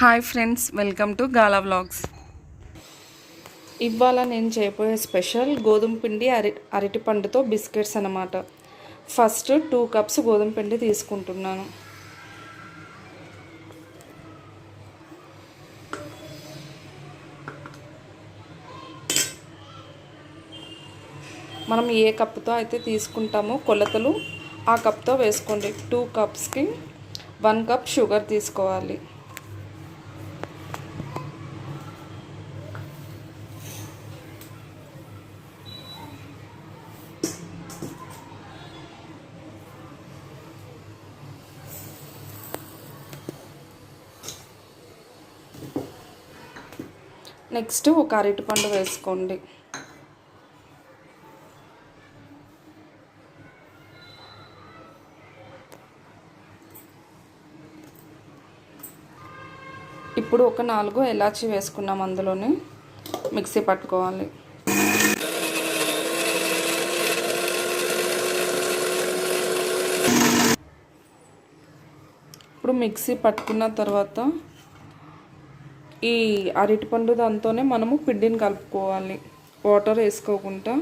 Hi friends, welcome to gala vlogs. ఇవాళ నేను చేయబోయే స్పెషల్ గోధుమ పిండి అరటిపండుతో బిస్కెట్స్ అన్నమాట. ఫస్ట్ 2 కప్స్ గోధుమ పిండి తీసుకుంటున్నాను. మనం ఏ కప్పుతో అయితే తీసుకుంటామో కొలతలు ఆ కప్తో వేసుకోండి. 2 కప్స్కి 1 కప్ షుగర్ తీసుకోవాలి. నెక్స్ట్ ఒక అరటిపండు వేసుకోండి. ఇప్పుడు ఒక 4 ఇలాచీ వేసుకున్నాం. అందులోనే మిక్సీ పట్టుకోవాలి. ఇప్పుడు మిక్సీ పట్టుకున్న తర్వాత ఈ అరటిపండు దాంతోనే మనము పిండిని కలుపుకోవాలి, వాటర్ వేసుకోకుండా.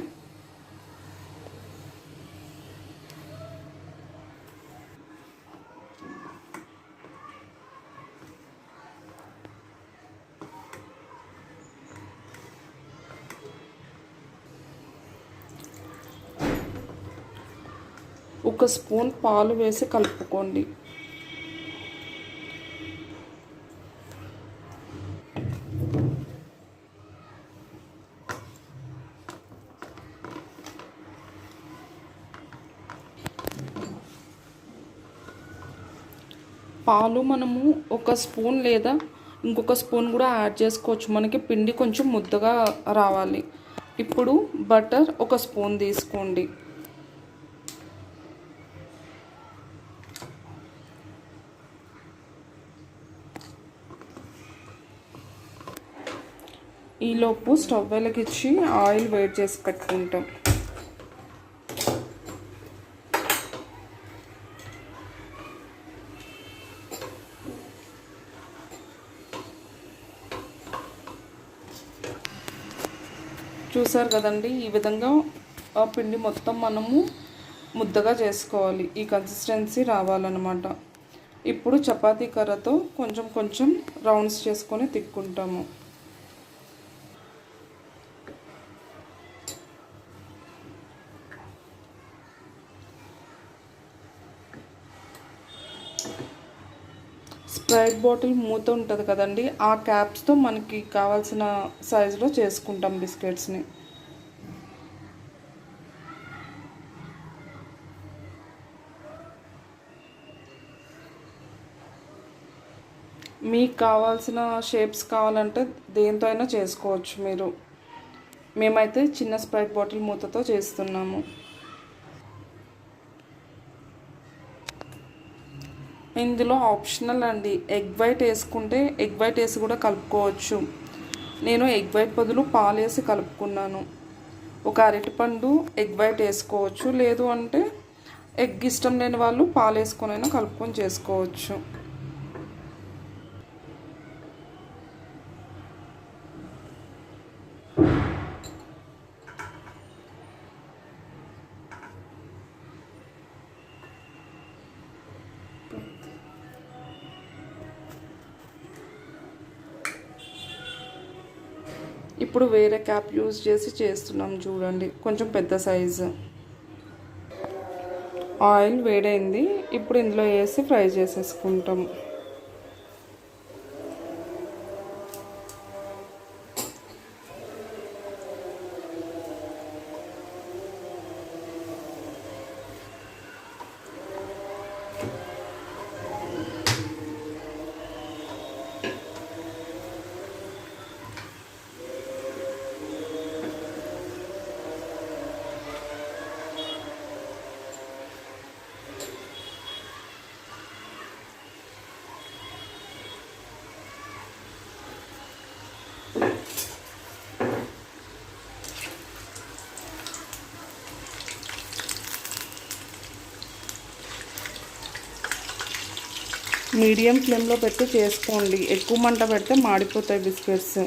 ఒక స్పూన్ పాలు వేసి కలుపుకోండి. పాలు మనము ఒక స్పూన్ లేదా ఇంకొక స్పూన్ కూడా యాడ్ చేసుకోవచ్చు. మనకి పిండి కొంచెం ముద్దగా రావాలి. ఇప్పుడు బటర్ ఒక స్పూన్ తీసుకోండి. ఈలోపు స్టవ్ వెలిగించి ఆయిల్ వేడి చేసి పెట్టుకుంటాం. చూసారు కదండి, ఈ విధంగా ఆ పిండి మొత్తం మనము ముద్దగా చేసుకోవాలి. ఈ కన్సిస్టెన్సీ రావాలన్నమాట. ఇప్పుడు చపాతీ కర్రతో కొంచెం కొంచెం రౌండ్స్ చేసుకొని తిక్కుంటాము. స్ప్రైట్ బాటిల్ మూత ఉంటుంది కదండి, ఆ క్యాప్స్తో మనకి కావాల్సిన సైజులో చేసుకుంటాం బిస్కెట్స్ని. మీకు కావాల్సిన షేప్స్ కావాలంటే దేంతో అయినా చేసుకోవచ్చు మీరు. మేమైతే చిన్న స్ప్రైట్ బాటిల్ మూతతో చేస్తున్నాము. ఇందులో ఆప్షనల్ అండి, ఎగ్ వైట్ వేసుకుంటే ఎగ్ వైట్ వేసి కూడా కలుపుకోవచ్చు. నేను ఎగ్ వైట్ బదులు పాలు వేసి కలుపుకున్నాను. ఒక అరటిపండు ఎగ్ వైట్ వేసుకోవచ్చు, లేదు అంటే ఎగ్ ఇష్టం లేని వాళ్ళు పాలు వేసుకొనైనా కలుపుకొని చేసుకోవచ్చు. ఇప్పుడు వేరే క్యాప్ యూజ్ చేసి చేస్తున్నాం చూడండి, కొంచెం పెద్ద సైజు. ఆయిల్ వేడైంది. ఇప్పుడు ఇందులో వేసి ఫ్రై చేసేసుకుంటాం. మీడియం ఫ్లేమ్లో పెట్టి చేసుకోండి, ఎక్కువ మంట పెడితే మాడిపోతాయి బిస్కెట్స్.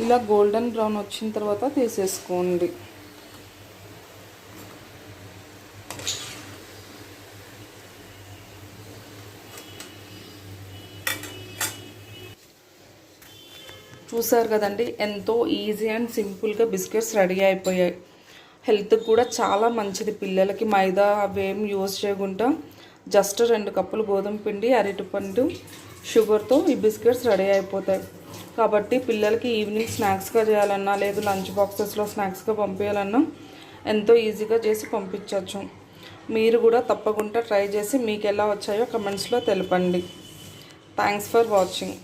ఇలా గోల్డెన్ బ్రౌన్ వచ్చిన తర్వాత తీసేసుకోండి. చూసారు కదండి, ఎంతో ఈజీ అండ్ సింపుల్గా బిస్కెట్స్ రెడీ అయిపోయాయి. హెల్త్కి కూడా చాలా మంచిది. పిల్లలకి మైదా అవేం యూజ్ చేయకుండా జస్ట్ 2 కప్పులు గోధుమ పిండి, అరటిపండు, షుగర్తో ఈ బిస్కెట్స్ రెడీ అయిపోతాయి. కాబట్టి పిల్లలకి ఈవినింగ్ స్నాక్స్గా చేయాలన్నా, లేదు లంచ్ బాక్సెస్లో స్నాక్స్గా పంపించాలన్నా ఎంతో ఈజీగా చేసి పంపించవచ్చు. మీరు కూడా తప్పకుండా ట్రై చేసి మీకు ఎలా వచ్చాయో కమెంట్స్లో తెలపండి. Thanks for watching.